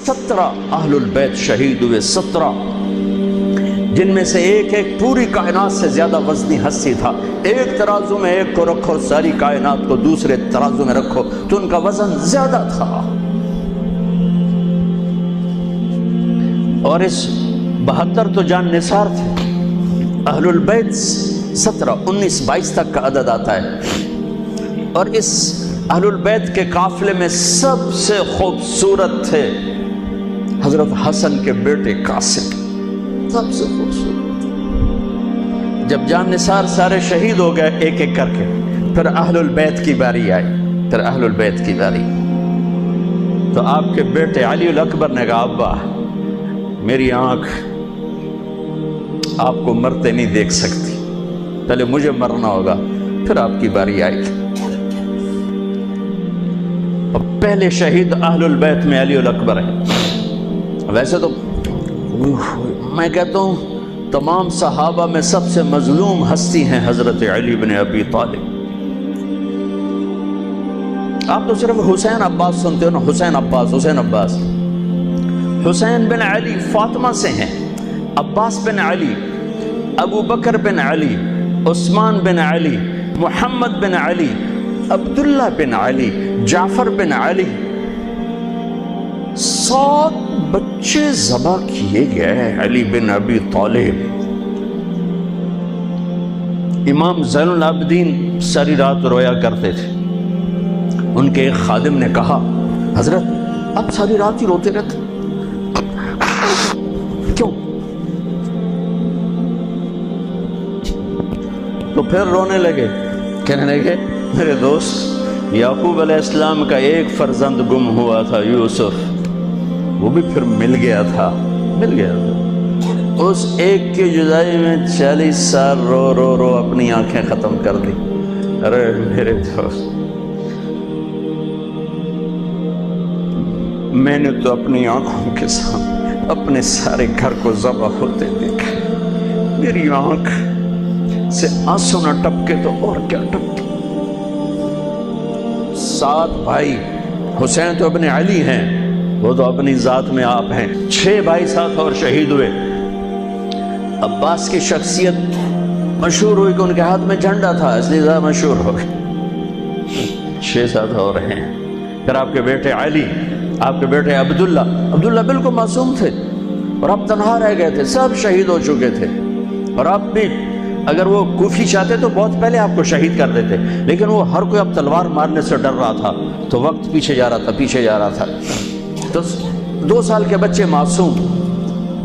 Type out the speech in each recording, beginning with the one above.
17 اہل البیت شہید ہوئے، 17، جن میں سے ایک ایک پوری کائنات سے زیادہ وزنی ہستی تھا۔ ایک ترازو میں ایک کو رکھو، ساری کائنات کو دوسرے ترازو میں رکھو تو ان کا وزن زیادہ تھا۔ اور اس 72 تو جان نثار تھے۔ اہل البیت 17، 19، 22 تک کا عدد آتا ہے۔ اور اس اہل البیت کے قافلے میں سب سے خوبصورت تھے حضرت حسن کے بیٹے قاسم، سب سے خوبصورت۔ جب جان نثار سارے شہید ہو گئے ایک ایک کر کے، پھر اہل البیت کی باری آئی، پھر اہل البیت کی باری۔ تو آپ کے بیٹے علی الاکبر نے کہا ابا میری آنکھ آپ کو مرتے نہیں دیکھ سکتی، پہلے مجھے مرنا ہوگا پھر آپ کی باری آئے گی۔ اور پہلے شہید اہل البیت میں علی الاکبر ہے۔ ویسے تو میں کہتا ہوں تمام صحابہ میں سب سے مظلوم ہستی ہیں حضرت علی بن ابی طالب۔ آپ تو صرف حسین عباس سنتے ہو نا، حسین عباس، حسین عباس۔ حسین بن علی فاطمہ سے ہیں، عباس بن علی، ابو بکر بن علی، عثمان بن علی، محمد بن علی، عبداللہ بن علی، جعفر بن علی، 7 بچے ذبح کیے گئے علی بن ابی طالب۔ امام زین العابدین ساری رات رویا کرتے تھے۔ ان کے ایک خادم نے کہا حضرت اب ساری رات ہی روتے رہتے کیوں؟ تو پھر رونے لگے، کہنے لگے میرے دوست یعقوب علیہ السلام کا ایک فرزند گم ہوا تھا یوسف، وہ بھی پھر مل گیا تھا۔ اس ایک کی جدائی میں 40 سال رو رو رو اپنی آنکھیں ختم کر دی۔ ارے میرے دوست میں نے تو اپنی آنکھوں کے سامنے اپنے سارے گھر کو ذبح ہوتے دیکھا، میری آنکھ سے آنسو نہ ٹپکے تو اور کیا ٹپکے۔ 7 بھائی، حسین تو ابن علی ہیں، وہ تو اپنی ذات میں آپ ہیں، 6 بھائی ساتھ اور شہید ہوئے۔ عباس کی شخصیت مشہور ہوئی کہ ان کے ہاتھ میں جھنڈا تھا اس لیے زیادہ مشہور ہو گئے۔ 6 ساتھ اور ہیں۔ پھر آپ کے بیٹے علی، آپ کے بیٹے عبداللہ بالکل معصوم تھے اور آپ تنہا رہ گئے تھے، سب شہید ہو چکے تھے۔ اور آپ بھی اگر وہ کوفی چاہتے تو بہت پہلے آپ کو شہید کر دیتے، لیکن وہ ہر کوئی اب تلوار مارنے سے ڈر رہا تھا تو وقت پیچھے جا رہا تھا۔ تو 2 سال کے بچے معصوم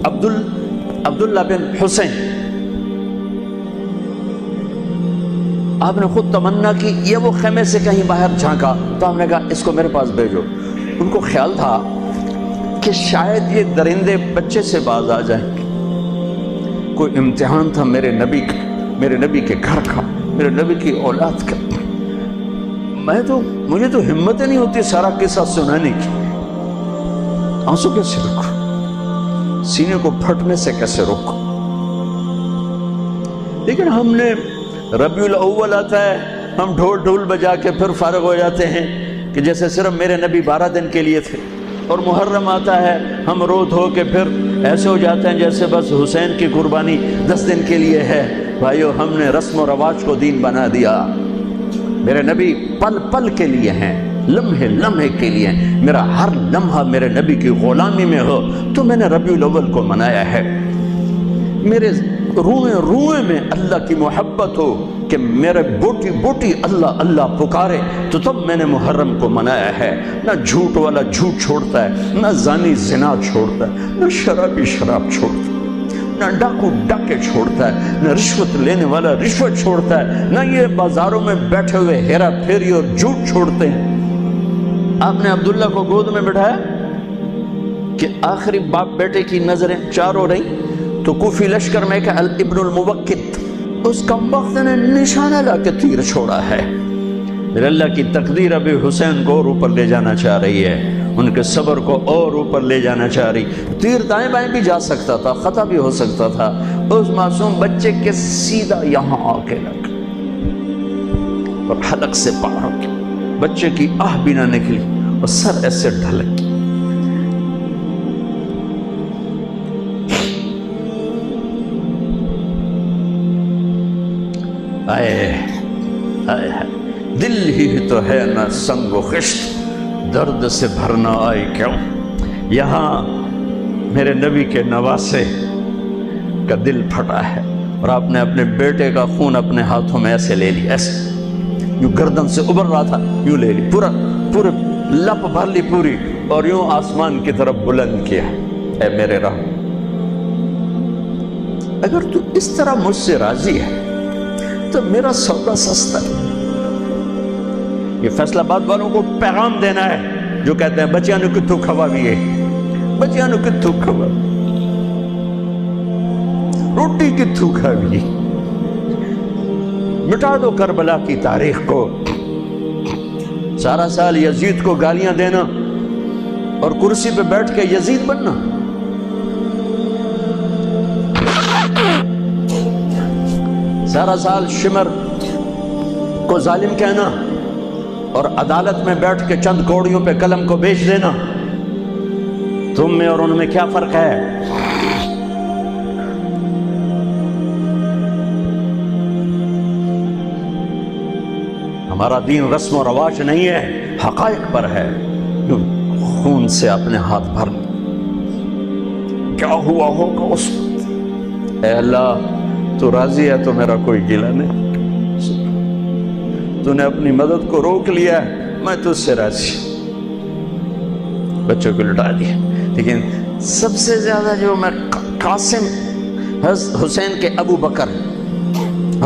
عبداللہ بن حسین، آپ نے خود تمنا کی یہ وہ خیمے سے کہیں باہر جھانکا تو ہم نے کہا اس کو میرے پاس بھیجو۔ ان کو خیال تھا کہ شاید یہ درندے بچے سے باز آ جائیں، کوئی امتحان تھا میرے نبی کے گھر کا، میرے نبی کی اولاد کا۔ مجھے تو ہمت نہیں ہوتی سارا قصہ سنانے کی، آنسو کیسے روکو، سینے کو پھٹنے سے کیسے روکو۔ لیکن ہم نے ربیع الاول آتا ہے، ہم ڈھول بجا کے پھر فارغ ہو جاتے ہیں کہ جیسے صرف میرے نبی 12 دن کے لیے تھے۔ اور محرم آتا ہے، ہم رو دھو کے پھر ایسے ہو جاتے ہیں جیسے بس حسین کی قربانی 10 دن کے لیے ہے۔ بھائیو ہم نے رسم و رواج کو دین بنا دیا۔ میرے نبی پل پل کے لیے ہیں، لمحے لمحے کے لیے ہیں۔ میرا ہر لمحہ میرے نبی کی غلامی میں ہو تو میں نے ربیع الاول کو منایا ہے۔ میرے روئے میں اللہ کی محبت ہو کہ میرے بوٹی بوٹی اللہ اللہ پکارے تو تب میں نے محرم کو منایا ہے۔ نہ جھوٹ والا جھوٹ چھوڑتا ہے، نہ زانی زنا چھوڑتا ہے، نہ شرابی شراب چھوڑتا ہے، نہ ڈاکو ڈاکے چھوڑتا ہے، نہ رشوت لینے والا رشوت چھوڑتا ہے، نہ یہ بازاروں میں بیٹھے ہوئے ہیرا پھیری اور جھوٹ چھوڑتے ہیں۔ آپ نے عبداللہ کو گود میں بٹھایا کہ آخری باپ بیٹے کی نظریں 4 ہو رہی تو کوفی لشکر میں کہ ابن الموقت اس کمبخت نے نشانہ لا کے تیر چھوڑا ہے۔ پھر اللہ کی تقدیر ابھی حسین کو اور اوپر لے جانا چاہ رہی ہے، ان کے صبر کو اور اوپر لے جانا چاہ رہی۔ تیر دائیں بائیں بھی جا سکتا تھا، خطا بھی ہو سکتا تھا، اس معصوم بچے کے سیدھا یہاں آ کے لگ اور حلق سے پار ہو گیا، بچے کی آہ بھی نہ نکلی اور سر ایسے ڈھلک۔ آئے آئے دل ہی تو ہے نہ سنگ و خشت، درد سے بھرنا آئی کیوں؟ یہاں میرے نبی کے نواسے کا دل پھٹا ہے، اور آپ نے اپنے بیٹے کا خون اپنے ہاتھوں میں ایسے لے لیا، ایسے یوں گردن سے ابھر رہا تھا، یوں لے لی، پورے لپ بھر لی پوری، اور یوں آسمان کی طرف بلند کیا۔ اے میرے رب، اگر تو اس طرح مجھ سے راضی ہے تو میرا سودا سستا ہے۔ یہ فیصلہ آباد والوں کو پیغام دینا ہے جو کہتے ہیں بچیاں نو کتھوں کھوا بھی ہے، بچیاں نو کتھوں کھوا، روٹی کتھوں کھا بھی، مٹا دو کربلا کی تاریخ کو۔ سارا سال یزید کو گالیاں دینا اور کرسی پہ بیٹھ کے یزید بننا، سارا سال شمر کو ظالم کہنا اور عدالت میں بیٹھ کے چند کوڑیوں پہ قلم کو بیچ دینا، تم میں اور ان میں کیا فرق ہے؟ ہمارا دین رسم و رواج نہیں ہے، حقائق پر ہے۔ خون سے اپنے ہاتھ بھر، کیا ہوا ہوگا اس وقت؟ اے اللہ، تو راضی ہے تو میرا کوئی گلہ نہیں، تو نے اپنی مدد کو روک لیا ہے، میں تجھ سے راضی۔ بچوں کو لٹا دیا، لیکن سب سے زیادہ جو میں قاسم، حسین کے ابو بکر،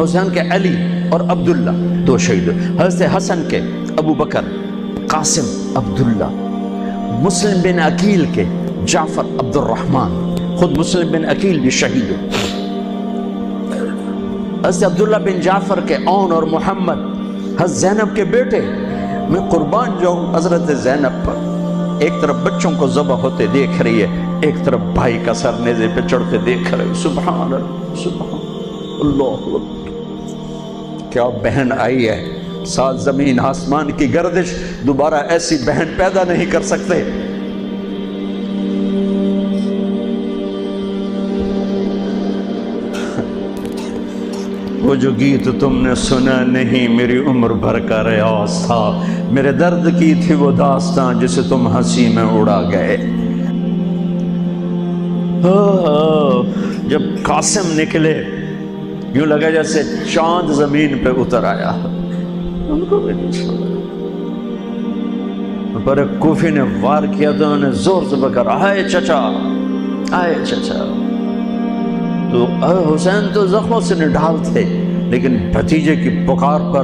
حسین کے علی اور عبداللہ، دو شہید، حضرت حسن کے ابو بکر، قاسم، عبداللہ، مسلم بن عقیل کے جعفر عبد الرحمن، خود مسلم بن عقیل بھی شہید، حضرت عبداللہ بن جعفر کے اون اور محمد، حضرت زینب کے بیٹے۔ میں قربان جاؤں حضرت زینب پر، ایک طرف بچوں کو ذبح ہوتے دیکھ رہی ہے، ایک طرف بھائی کا سر نیزے پہ چڑھتے دیکھ رہے، سبحان اللہ، سبحان اللہ، کیا بہن آئی ہے۔ سات زمین آسمان کی گردش دوبارہ ایسی بہن پیدا نہیں کر سکتے۔ وہ جو گیت تم نے سنا نہیں میری عمر بھر کا ریاض تھا، میرے درد کی تھی وہ داستان جسے تم ہنسی میں اڑا گئے۔ جب قاسم نکلے یوں لگا جیسے چاند زمین پہ اتر آیا، ان کو بھی نہیں چھوڑا۔ پر ایک کوفی نے وار کیا تو انہوں نے زور سے پکارا، آئے چچا، آئے چچا۔ تو حسین تو زخموں سے نڈھال تھے، لیکن بھتیجے کی پکار پر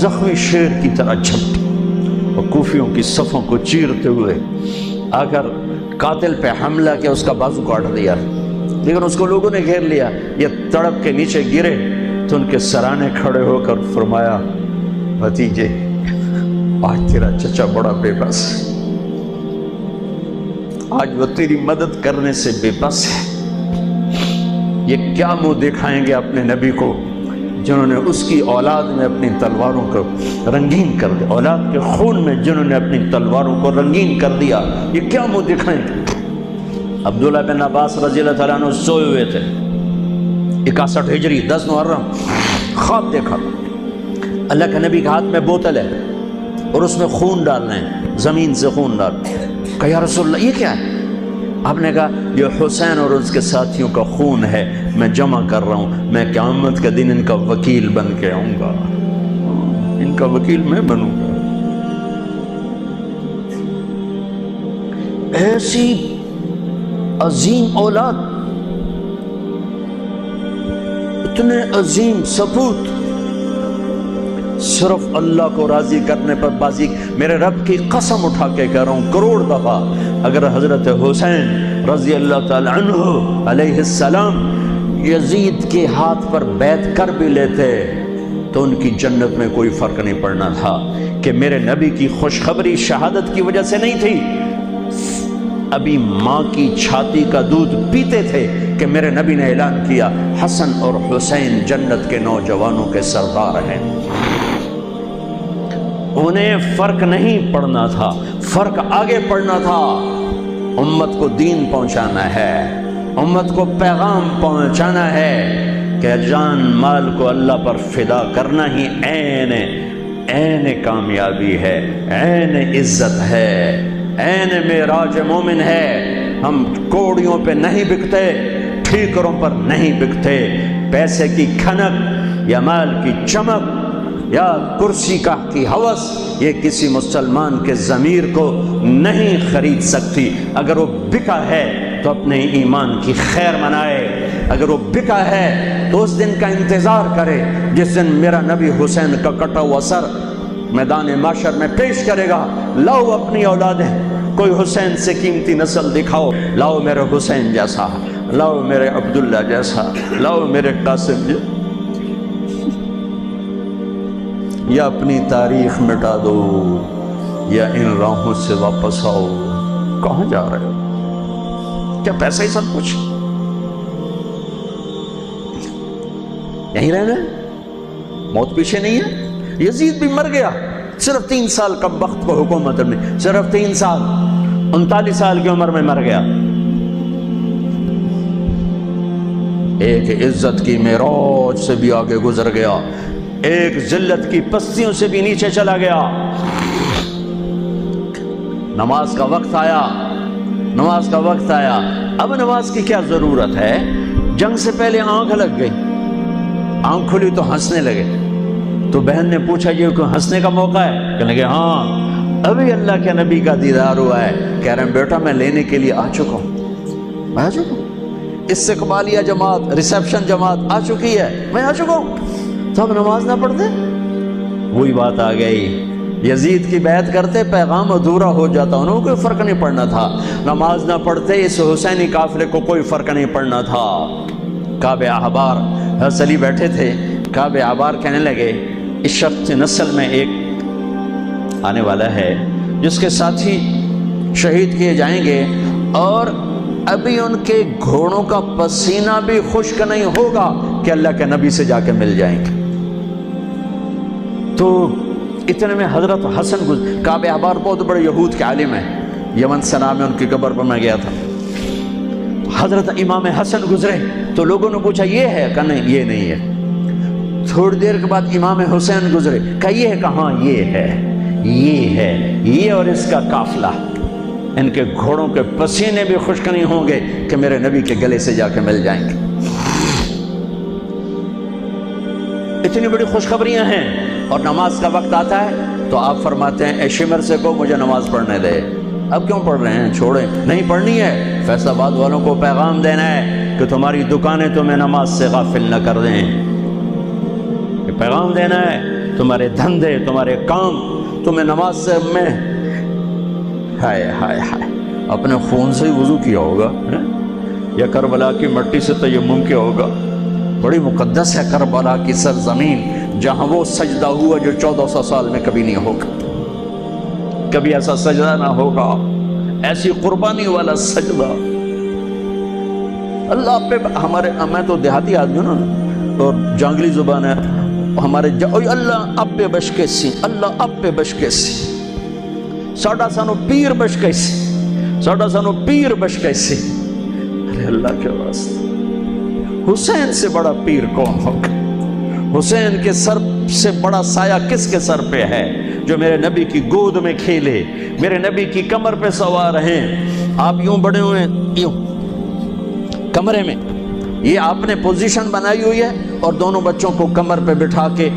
زخمی شیر کی طرح جھپٹے اور کوفیوں کی صفوں کو چیرتے ہوئے آ کر قاتل پہ حملہ کیا، اس کا بازو کاٹ دیا، لیکن اس کو لوگوں نے گھیر لیا۔ یہ تڑپ کے نیچے گرے تو ان کے سرانے کھڑے ہو کر فرمایا، بھتیجے آج تیرا چچا بڑا بے بس ہے، آج وہ تیری مدد کرنے سے بے بس ہے۔ یہ کیا منہ دکھائیں گے اپنے نبی کو جنہوں نے اس کی اولاد میں اپنی تلواروں کو رنگین کر دیا، اولاد کے خون میں جنہوں نے اپنی تلواروں کو رنگین کر دیا، یہ کیا منہ دکھائیں گے؟ عبداللہ بن عباس رضی اللہ تعالیٰ عنہ سوئے ہوئے تھے، 61 ہجری 10 محرم، خواب دیکھا، اللہ کے نبی کے ہاتھ میں بوتل ہے اور اس میں خون ڈالنا ہے، زمین سے خون ڈال۔ کہا یا رسول اللہ یہ کیا ہے؟ آپ نے کہا یہ حسین اور اس کے ساتھیوں کا خون ہے، میں جمع کر رہا ہوں، میں قیامت کا دن ان کا وکیل بن کے آؤں گا، ان کا وکیل میں بنوں گا۔ ایسی عظیم اولاد، اتنے عظیم سپوت، صرف اللہ کو راضی کرنے پر بازی۔ میرے رب کی قسم اٹھا کے کہہ رہا ہوں، کروڑ دفعہ اگر حضرت حسین رضی اللہ تعالی عنہ علیہ السلام یزید کے ہاتھ پر بیعت کر بھی لیتے تو ان کی جنت میں کوئی فرق نہیں پڑنا تھا، کہ میرے نبی کی خوشخبری شہادت کی وجہ سے نہیں تھی، ابھی ماں کی چھاتی کا دودھ پیتے تھے کہ میرے نبی نے اعلان کیا حسن اور حسین جنت کے نوجوانوں کے سردار ہیں۔ انہیں فرق نہیں پڑنا تھا، فرق آگے پڑنا تھا۔ امت کو دین پہنچانا ہے، امت کو پیغام پہنچانا ہے، کہ جان مال کو اللہ پر فدا کرنا ہی عین کامیابی ہے، عین عزت ہے، عین معراج مومن ہے۔ ہم کوڑیوں پہ نہیں بکتے، ٹھیکروں پر نہیں بکتے۔ پیسے کی کھنک یا مال کی چمک یا کرسی کی ہوس یہ کسی مسلمان کے ضمیر کو نہیں خرید سکتی۔ اگر وہ بکا ہے تو اپنے ایمان کی خیر منائے، اگر وہ بکا ہے تو اس دن کا انتظار کرے جس دن میرا نبی حسین کا کٹا ہوا سر میدان معاشر میں پیش کرے گا۔ لاؤ اپنی اولادیں، کوئی حسین سے قیمتی نسل دکھاؤ، لاؤ میرے حسین جیسا، لاؤ میرے عبداللہ جیسا، لاؤ میرے قاسم جیسا، یا اپنی تاریخ مٹا دو یا ان راہوں سے واپس آؤ۔ کہاں جا رہے ہو؟ کیا پیسہ ہی سب کچھ؟ یہیں رہنا ہے؟ موت پیچھے نہیں ہے؟ یزید بھی مر گیا صرف 3 سال کم وقت کو حکومت میں، صرف 3 سال، 39 سال کی عمر میں مر گیا۔ ایک عزت کی معراج سے بھی آگے گزر گیا، ایک ذلت کی پستیوں سے بھی نیچے چلا گیا۔ نماز کا وقت آیا، نماز کا وقت آیا۔ اب نماز کی کیا ضرورت ہے؟ جنگ سے پہلے آنکھ لگ گئی، آنکھ کھلی تو ہنسنے لگے۔ تو بہن نے پوچھا یہ کوئی ہنسنے کا موقع ہے؟ کہنے لگے ہاں، ابھی اللہ کے نبی کا دیدار ہوا ہے۔ کہہ رہے ہیں بیٹا میں لینے کے لیے آ چکا ہوں، میں آ چکا ہوں، استقبالیہ جماعت، ریسیپشن جماعت آ چکی ہے، میں آ چکا ہوں۔ تو ہم نماز نہ پڑھتے؟ وہی بات آ گئی، یزید کی بیعت کرتے پیغام ادھورا ہو جاتا، انہوں کو کوئی فرق نہیں پڑنا تھا۔ نماز نہ پڑھتے اس حسینی قافلے کو کوئی فرق نہیں پڑنا تھا۔ کعب احبار حضرت علی بیٹھے تھے، کعب احبار کہنے لگے اس شخص نسل میں ایک آنے والا ہے جس کے ساتھی شہید کیے جائیں گے اور ابھی ان کے گھوڑوں کا پسینہ بھی خشک نہیں ہوگا کہ اللہ کے نبی سے جا کے مل جائیں گے۔ تو اتنے میں حضرت حسن کعب احبار بہت بڑے یہود کے عالم ہیں، یمن سنا میں ان کی قبر پر میں گیا تھا۔ حضرت امام حسن گزرے تو لوگوں نے پوچھا یہ ہے؟ کہا نہیں یہ نہیں ہے۔ تھوڑی دیر کے بعد امام حسین گزرے، کہا یہ ہے؟ کہاں یہ ہے، یہ ہے، یہ اور اس کا قافلہ، ان کے گھوڑوں کے پسینے بھی خشک نہیں ہوں گے کہ میرے نبی کے گلے سے جا کے مل جائیں گے۔ اتنی بڑی خوشخبریاں ہیں اور نماز کا وقت آتا ہے تو آپ فرماتے ہیں اے شمر سے کو مجھے نماز پڑھنے دے۔ اب کیوں پڑھ رہے ہیں؟ چھوڑیں، نہیں پڑھنی ہے۔ فیصل آباد والوں کو پیغام دینا ہے کہ تمہاری دکانیں تمہیں نماز سے غافل نہ کر دیں، یہ پیغام دینا ہے۔ تمہارے دھندے، تمہارے کام تمہیں نماز سے میں ہائے ہائے ہائے اپنے خون سے ہی وضو کیا ہوگا یا کربلا کی مٹی سے تیمم کیا ہوگا۔ بڑی مقدس ہے کربلا کی سرزمین جہاں وہ سجدہ ہوا جو 1400 سال میں کبھی نہیں ہوگا، کبھی ایسا سجدہ نہ ہوگا، ایسی قربانی والا سجدہ۔ اللہ پہ ہمارے، میں تو دیہاتی آدمی ہوں نا اور جانگلی زبان ہے ہمارے، اللہ اب پہ بشکے سی، اللہ اب پہ بشکے سی، ساڈا سانو پیر بشکے سی، ساڈا سانو پیر بشکے سی۔ ارے اللہ کے واسطے، حسین سے بڑا پیر کون ہوگا؟ حسین کے سر سے بڑا سایہ کس کے سر پہ ہے جو میرے نبی کی گود میں کھیلے، میرے نبی کی کمر پہ سوار ہیں۔ آپ یوں بڑے ہوئے ہیں، یوں کمرے میں، یہ آپ نے پوزیشن بنائی ہوئی ہے اور دونوں بچوں کو کمر پہ بٹھا کے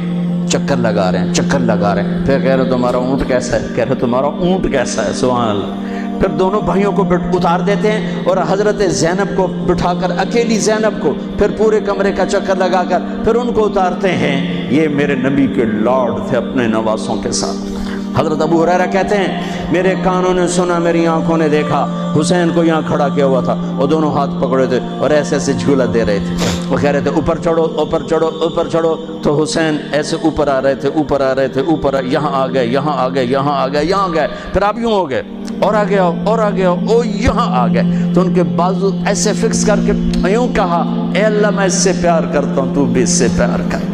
چکر لگا رہے ہیں، چکر لگا رہے ہیں۔ پھر کہہ رہے تمہارا اونٹ کیسا ہے، کہہ رہے تمہارا اونٹ کیسا ہے، سبحان اللہ۔ پھر دونوں بھائیوں کو اتار دیتے ہیں اور حضرت زینب کو بٹھا کر، اکیلی زینب کو، پھر پورے کمرے کا چکر لگا کر پھر ان کو اتارتے ہیں۔ یہ میرے نبی کے لاڈ تھے اپنے نواسوں کے ساتھ۔ حضرت ابو ہریرہ کہتے ہیں میرے کانوں نے سنا، میری آنکھوں نے دیکھا، حسین کو یہاں کھڑا کیا ہوا تھا، وہ دونوں ہاتھ پکڑے تھے اور ایسے ایسے جھولا دے رہے تھے، وہ کہہ رہے تھے اوپر چڑھو اوپر چڑھو اوپر چڑھو، تو حسین ایسے اوپر آ رہے تھے، اوپر آ رہے تھے، اوپر یہاں آ گئے، یہاں آ گئے، یہاں آ گئے، یہاں گئے، پھر آپ یوں ہو گئے اور آ گیا اور آ گیا، او یہاں آ گئے، تو ان کے بازو ایسے فکس کر کے یوں کہا اے اللہ میں اس سے پیار کرتا ہوں، تو بھی اس سے پیار کر،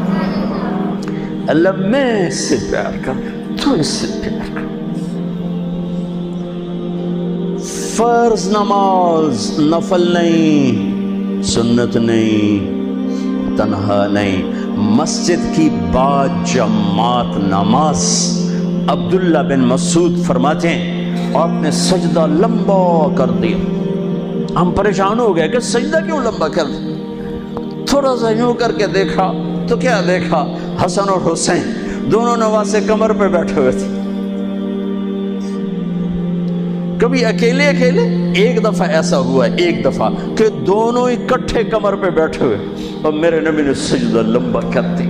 اللہ میں اس سے پیار کر، تو اس سے پیار کر۔ فرض نماز نفل نہیں، سنت نہیں، تنہا نہیں، مسجد کی با جماعت نماز۔ عبداللہ بن مسعود فرماتے ہیں آپ نے سجدہ لمبا کر دیا، ہم پریشان ہو گئے کہ سجدہ کیوں لمبا کر دیا؟ تھوڑا سا یوں کر کے دیکھا تو کیا دیکھا؟ حسن اور حسین دونوں نواسے کمر پہ بیٹھے ہوئے تھے۔ کبھی اکیلے اکیلے، ایک دفعہ ایسا ہوا ہے، ایک دفعہ کہ دونوں اکٹھے کمر پہ بیٹھے ہوئے اور میرے نبی نے سجدہ لمبا کر دی۔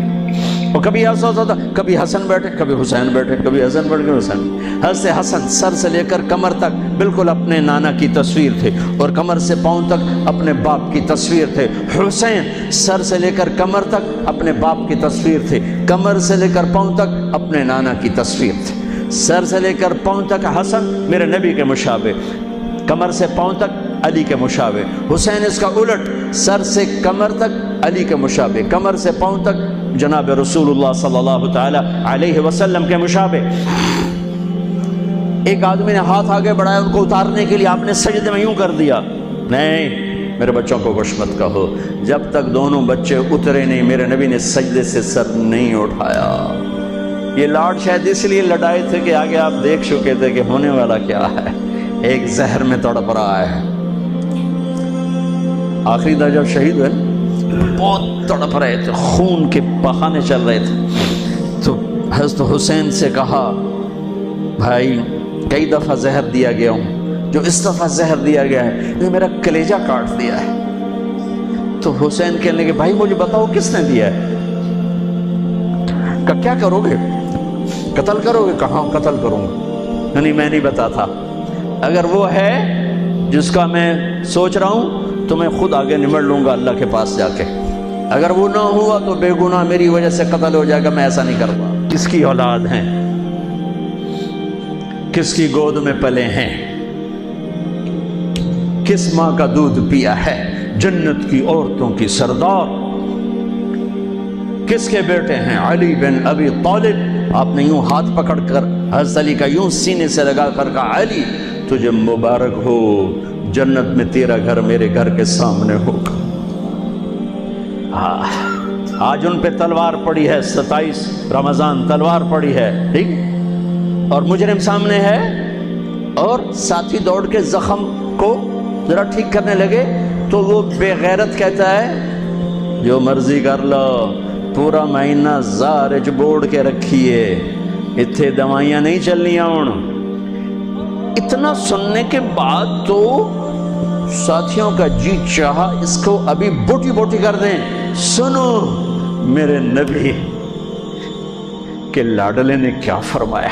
اور کبھی ایسا ہوتا تھا، کبھی حسن بیٹھے کبھی حسین بیٹھے، کبھی حسن بیٹھ کے حسین۔ حضرت حسن سر سے لے کر کمر تک بالکل اپنے نانا کی تصویر تھے، اور کمر سے پاؤں تک اپنے باپ کی تصویر تھے۔ حسین سر سے لے کر کمر تک اپنے باپ کی تصویر تھے، کمر سے لے کر پاؤں تک اپنے نانا کی تصویر تھے۔ سر سے لے کر پاؤں تک حسن میرے نبی کے مشابہ، کمر سے پاؤں تک علی کے مشابہ۔ حسین اس کا الٹ، سر سے کمر تک علی کے مشابہ، کمر سے پاؤں تک جناب رسول اللہ صلی اللہ تعالی علیہ وسلم کے مشابہ۔ ایک آدمی نے ہاتھ آگے بڑھایا ان کو اتارنے کے لیے، آپ نے سجدے میں یوں کر دیا۔ نہیں، میرے بچوں کو کچھ مت کہو، جب تک دونوں بچے اترے نہیں میرے نبی نے سجدے سے سر نہیں اٹھایا۔ یہ لاڈ شاید اس لیے لڑائے تھے کہ آگے آپ دیکھ چکے تھے کہ ہونے والا کیا ہے، ایک زہر میں تڑپ رہا ہے۔ آخری دفعہ جب شہید ہوئے بہت تڑپ رہے تھے، خون کے بہانے چل رہے تھے، تو حضرت حسین سے کہا بھائی کئی دفعہ زہر دیا گیا ہوں، جو اس دفعہ زہر دیا گیا ہے یہ میرا کلیجہ کاٹ دیا ہے۔ تو حسین کہنے لگے بھائی مجھے بتاؤ کس نے دیا ہے؟ کہ کیا کرو گے؟ قتل کرو گے؟ کہاں قتل کروں گا، نہیں میں نہیں بتاتا، اگر وہ ہے جس کا میں سوچ رہا ہوں تو میں خود آگے نمٹ لوں گا اللہ کے پاس جا کے، اگر وہ نہ ہوا تو بے گناہ میری وجہ سے قتل ہو جائے گا، میں ایسا نہیں کروں گا۔ کس کی اولاد ہیں، کس کی گود میں پلے ہیں، کس ماں کا دودھ پیا ہے، جنت کی عورتوں کی سردار کس کے بیٹے ہیں؟ علی بن ابی طالب۔ آپ نے یوں ہاتھ پکڑ کر حضرت علی کا یوں سینے سے لگا کر کہا علی تجھے مبارک ہو، جنت میں تیرا گھر میرے گھر کے سامنے ہوگا۔ آج ان پہ تلوار پڑی ہے، 27 رمضان تلوار پڑی ہے، ٹھیک، اور مجرم سامنے ہے، اور ساتھی دوڑ کے زخم کو ذرا ٹھیک کرنے لگے تو وہ بے غیرت کہتا ہے جو مرضی کر لو، پورا مہینہ زارج بوڑ کے رکھیے، اتھے دوائیاں نہیں چلنیاں ہوں۔ اتنا سننے کے بعد تو ساتھیوں کا جی چاہا اس کو ابھی بوٹی بوٹی کر دیں۔ سنو میرے نبی کے لاڈلے نے کیا فرمایا،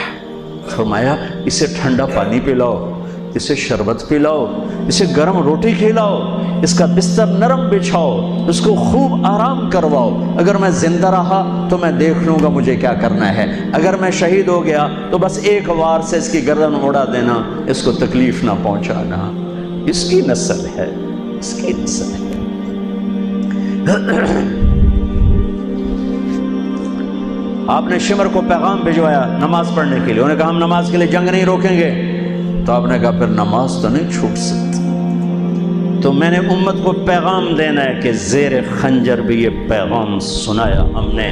فرمایا اسے ٹھنڈا پانی پلاؤ، اسے شربت پلاؤ، اسے گرم روٹی کھلاؤ، اس کا بستر نرم بچھاؤ، اس کو خوب آرام کرواؤ، اگر میں زندہ رہا تو میں دیکھ لوں گا مجھے کیا کرنا ہے، اگر میں شہید ہو گیا تو بس ایک وار سے اس کی گردن اڑا دینا، اس کو تکلیف نہ پہنچانا۔ اس کی نسل ہے، اس کی نسل ہے۔ آپ نے شمر کو پیغام بھجوایا نماز پڑھنے کے لیے، انہوں نے کہا ہم نماز کے لیے جنگ نہیں روکیں گے، تو آپ نے کہا پھر نماز تو نہیں چھوٹ سکتی، تو میں نے امت کو پیغام دینا ہے کہ زیر خنجر بھی یہ پیغام سنایا ہم نے،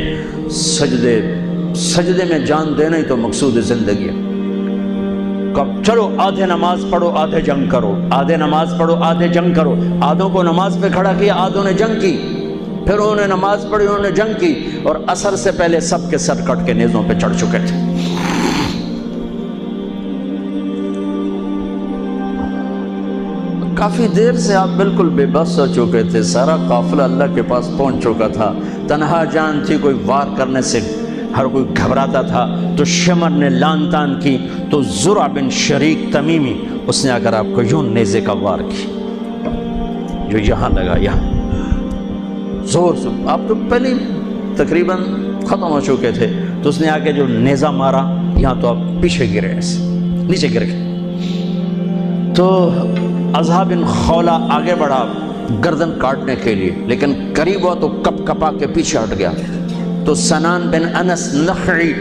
سجدے میں جان دینا ہی تو مقصود زندگی ہے۔ کب چلو آدھے نماز پڑھو آدھے جنگ کرو، آدھے نماز پڑھو آدھے جنگ کرو، آدھوں کو نماز پہ کھڑا کیا، آدھوں نے جنگ کی، پھر انہوں نے نماز پڑھی انہوں نے جنگ کی، اور عصر سے پہلے سب کے سر کٹ کے نیزوں پہ چڑھ چکے تھے۔ کافی دیر سے آپ بالکل بے بس ہو چکے تھے، سارا قافلہ اللہ کے پاس پہنچ چکا تھا، تنہا جان تھی، کوئی وار کرنے سے ہر کوئی گھبراتا تھا، تو شمر نے لان تان کی، تو زرع بن شریک تمیمی اس نے اگر آپ کو یوں نیزے کا وار کی، جو یہاں لگا، یہاں زور سے، آپ تو پہلے تقریباً ختم ہو چکے تھے، تو اس نے آ کے جو نیزہ مارا یہاں، تو آپ پیچھے گرے، ایسے نیچے گر گئے۔ تو اضحیٰ بن خولہ آگے بڑھا گردن کاٹنے کے لیے، لیکن قریب ہوا تو کپ کپا کے پیچھے ہٹ گیا، تو سنان بن انس نخعی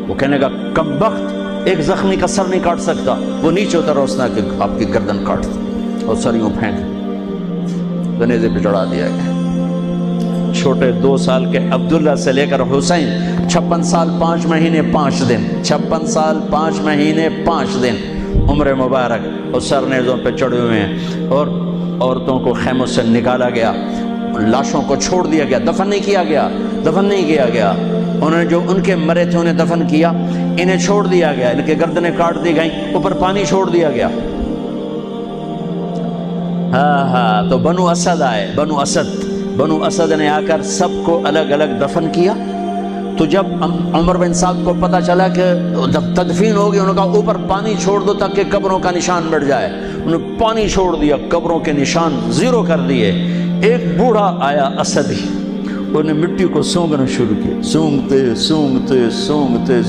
وہ کہنے کا کم بخت، ایک زخمی کا سر نہیں کاٹ سکتا، وہ نیچے اترا، اس نے کہ آپ کی گردن کاٹ دی اور سر یوں پھینک تو نیزے پہ چڑھا دیا گیا۔ چھوٹے 2 سال کے عبداللہ سے لے کر حسین 56 سال 5 مہینے 5 دن 56 سال 5 مہینے 5 دن عمر مبارک اور سر نیزوں پہ چڑھے ہوئے ہیں، اور عورتوں کو خیموں سے نکالا گیا، لاشوں کو چھوڑ دیا گیا، دفن نہیں کیا گیا، انہوں نے جو ان کے مرے تھے انہیں دفن کیا، انہیں چھوڑ دیا گیا، ان کے گردنیں کاٹ دی گئیں، اوپر پانی چھوڑ دیا گیا۔ ہاں تو بنو اسد آئے، بنو اسد نے آ کر سب کو الگ الگ دفن کیا۔ تو جب عمر بن سعد کو پتہ چلا کہ جب تدفین ہوگی، انہوں نے کہا اوپر پانی چھوڑ دو تاکہ قبروں کا نشان مٹ جائے۔ انہوں نے پانی چھوڑ دیا، قبروں کے نشان زیرو کر دیے۔ ایک بوڑھا آیا اسدی، انہوں نے مٹی کو سونگنا شروع کیا،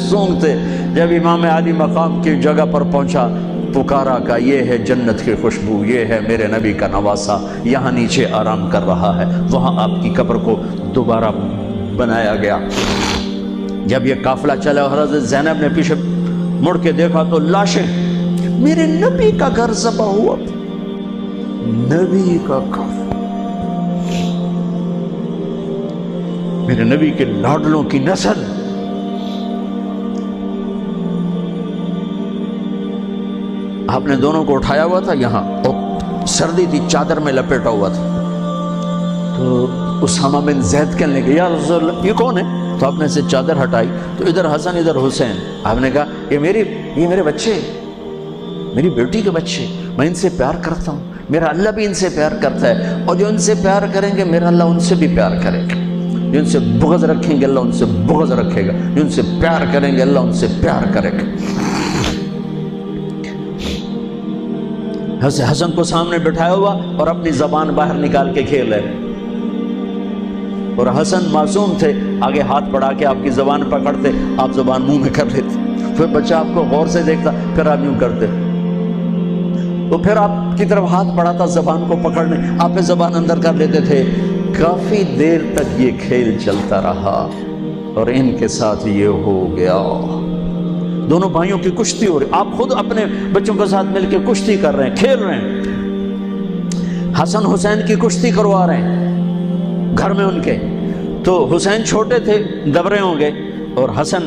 سونگتے جب امام علی مقام کی جگہ پر پہنچا، پکارا کہ یہ ہے جنت کی خوشبو، یہ ہے میرے نبی کا نواسہ، یہاں نیچے آرام کر رہا ہے۔ وہاں آپ کی قبر کو دوبارہ بنایا گیا۔ جب یہ قافلہ چلا، حضرت زینب نے پیچھے مڑ کے دیکھا تو لاشیں، میرے نبی کا گھر ذبح ہوا، نبی کا گھر، میرے نبی کے لاڈلوں کی نسل۔ آپ نے دونوں کو اٹھایا ہوا تھا یہاں، اور سردی تھی، چادر میں لپیٹا ہوا تھا۔ تو اسامہ بن زید کہنے لگے یا رسول اللہ یہ کون ہے؟ تو آپ نے سے چادر ہٹائی تو ادھر حسن ادھر حسین۔ آپ نے کہا یہ میرے بچے، میری بیٹی کے بچے، میں ان سے پیار کرتا ہوں، میرا اللہ بھی ان سے پیار کرتا ہے، اور جو ان سے پیار کریں گے میرا اللہ ان سے بھی پیار کرے گا، جو ان سے بغض رکھیں گے اللہ ان سے بغض رکھے گا، جو ان سے پیار کریں گے اللہ ان سے پیار کرے گا۔ حسن کو سامنے بٹھایا ہوا اور اپنی زبان باہر نکال کے کھیل رہے، اور حسن معصوم تھے، آگے ہاتھ بڑھا کے آپ کی زبان پکڑتے، آپ زبان منہ میں کر لیتے، پھر بچہ آپ کو غور سے دیکھتا، پھر آپ یوں کرتے، تو پھر آپ کی طرف ہاتھ بڑھاتا زبان کو پکڑنے، آپ پہ زبان اندر کر لیتے تھے۔ کافی دیر تک یہ کھیل چلتا رہا اور ان کے ساتھ یہ ہو گیا۔ دونوں بھائیوں کی کشتی ہو رہی، آپ خود اپنے بچوں کے ساتھ مل کے کشتی کر رہے ہیں، کھیل رہے ہیں، حسن حسین کی کشتی کروا رہے ہیں گھر میں ان کے۔ تو حسین چھوٹے تھے، دبرے ہوں گے، اور حسن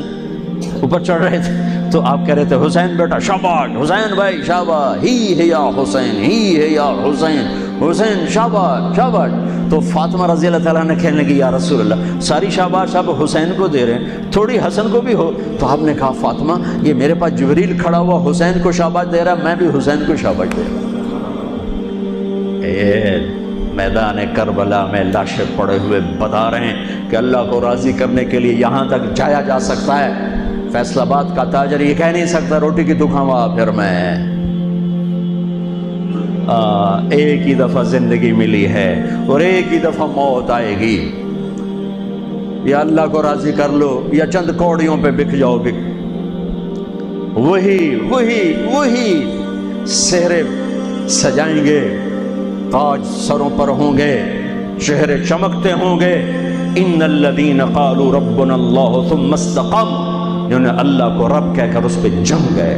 اوپر چڑھ رہے تھے، تو آپ کہہ رہے تھے حسین بیٹا شاباش، حسین بھائی شاباش، ہی ہے یا حسین، ہی ہے یا حسین، حسین شاباش شاباش۔ تو فاطمہ رضی اللہ تعالیٰ نے کہنے لگی یا رسول اللہ ساری شاباش آپ حسین کو دے رہے ہیں، تھوڑی حسن کو بھی ہو۔ تو آپ نے کہا فاطمہ یہ میرے پاس جبریل کھڑا ہوا حسین کو شاباش دے رہا، میں بھی حسین کو شاباش دے رہا۔ میدان کربلا میں لاشیں پڑے ہوئے بتا رہے ہیں کہ اللہ کو راضی کرنے کے لیے یہاں تک جایا جا سکتا ہے۔ فیصل آباد کا تاجر یہ کہہ نہیں سکتا روٹی کی تو کھاوا پھر میں، ایک ہی دفعہ زندگی ملی ہے اور ایک ہی دفعہ موت آئے گی، یا اللہ کو راضی کر لو یا چند کوڑیوں پہ بک جاؤ، وہی سہرے سجائیں گے، تاج سروں پر ہوں گے، چہرے چمکتے ہوں گے۔ ان الذین قالوا ربنا اللہ ثم استقاموا، جنہوں نے اللہ کو رب کہہ کر اس پہ جم گئے۔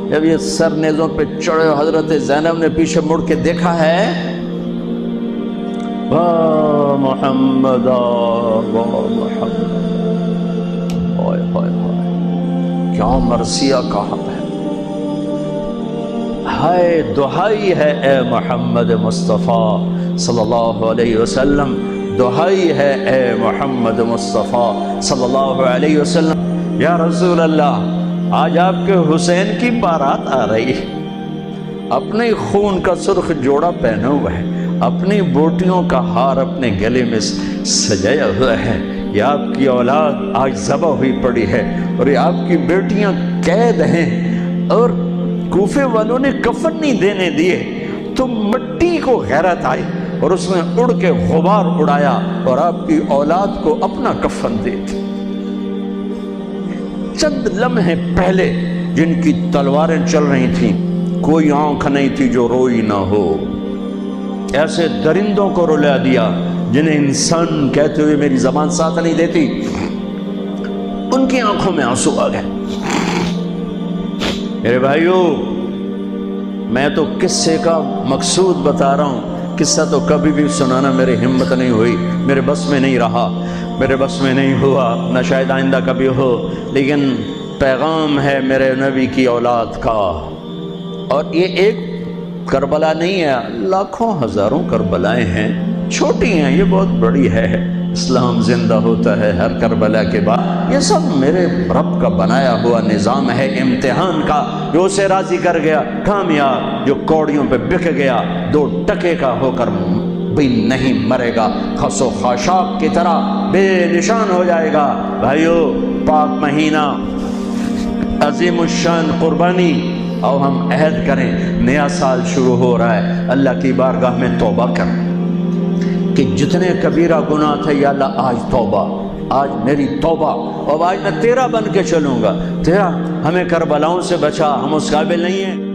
جب یہ سر نیزوں پہ چڑھے، حضرت زینب نے پیچھے مڑ کے دیکھا ہے، واہ محمد واہ محمد، ہائے ہائے ہائے کیا مرثیہ کہا ہے، ہائے دہائی ہے اے محمد مصطفیٰ صلی اللہ علیہ وسلم، دہائی ہے اے محمد مصطفیٰ صلی اللہ علیہ وسلم۔ یا رسول اللہ آج آپ کے حسین کی بارات آ رہی ہے، اپنے خون کا سرخ جوڑا پہنا ہوا ہے، اپنی بوٹیوں کا ہار اپنے گلے میں سجایا ہوا ہے، یہ آپ کی اولاد آج ذبح ہوئی پڑی ہے اور یہ آپ کی بیٹیاں قید ہیں، اور کوفے والوں نے کفن نہیں دینے دیے، تو مٹی کو غیرت آئی اور اس نے اڑ کے غبار اڑایا اور آپ کی اولاد کو اپنا کفن دے دی۔ چند لمحے پہلے جن کی تلواریں چل رہی تھیں، کوئی آنکھ نہیں تھی جو روئی نہ ہو، ایسے درندوں کو رلا دیا جنہیں انسان کہتے ہوئے میری زبان ساتھ نہیں دیتی، ان کی آنکھوں میں آنسو آ گئے۔ میرے بھائیو میں تو قصے کا مقصود بتا رہا ہوں قصہ تو کبھی بھی سنانا میری ہمت نہیں ہوئی، میرے بس میں نہیں رہا، میرے بس میں نہیں ہوا، نہ شاید آئندہ کبھی ہو، لیکن پیغام ہے میرے نبی کی اولاد کا۔ اور یہ ایک کربلا نہیں ہے، لاکھوں ہزاروں کربلائیں ہیں، چھوٹی ہیں، یہ بہت بڑی ہے۔ اسلام زندہ ہوتا ہے ہر کربلا کے بعد۔ یہ سب میرے رب کا بنایا ہوا نظام ہے امتحان کا، جو اسے راضی کر گیا کامیاب، جو کوڑیوں پہ بک گیا 2 ٹکے کا ہو کر بھی نہیں مرے گا، خس و خاشاک کی طرح بے نشان ہو جائے گا۔ بھائیو، پاک مہینہ، عظیم الشان قربانی، اور ہم عہد کریں، نیا سال شروع ہو رہا ہے، اللہ کی بارگاہ میں توبہ کر کہ جتنے کبیرہ گناہ تھے یا اللہ آج توبہ، آج میری توبہ، اور آج میں تیرا بن کے چلوں گا، تیرا ہمیں کربلاؤں سے بچا، ہم اس قابل نہیں ہیں۔